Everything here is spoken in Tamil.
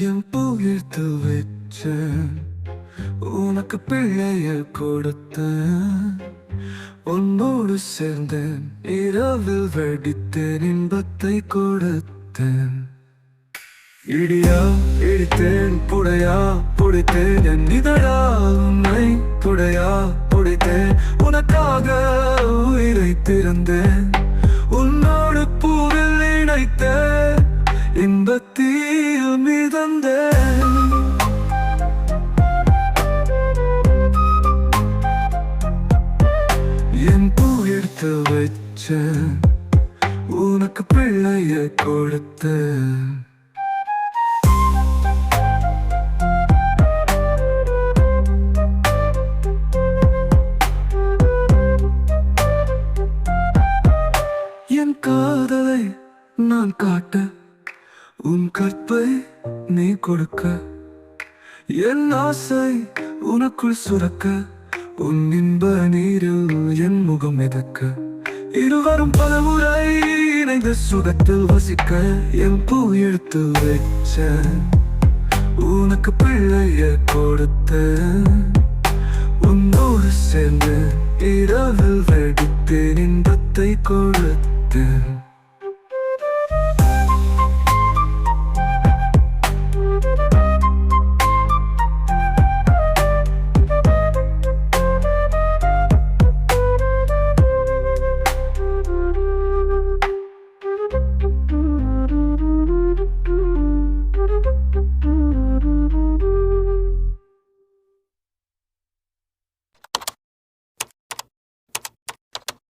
என் புகிழ்த்து வச்சேன், உனக்கு பிள்ளைய கொடுத்தேன். உன்னோடு சேர்ந்தேன், இரவில் வெடித்தேன், இன்பத்தை கொடுத்தேன். இடியா இடித்தேன், புடையா புடைத்தேன், என் இதழா உன்னை புடையா புடைத்தேன். உனக்காக உயிரை திறந்தேன், உன்னோடு பூவில் இணைத்தேன், இன்பத்தில் மிதந்தேன். என் புகிழ்த்து வச்சேன், உனக்கு பிள்ளைய கொடுத்தேன். என் காதலை நான் காட்ட, உன் கற்பை நீ கொடுக்க, என் ஆசை உனக்குள் சுரக்க, உன் இன்ப நீரில் என் முகம் மிதக்க, இருவரும் பல முறை இணைந்த சுகத்தில் வசிக்க. என் பூ எடுத்து வச்ச, உனக்கு பிள்ளைய கொடுத்த.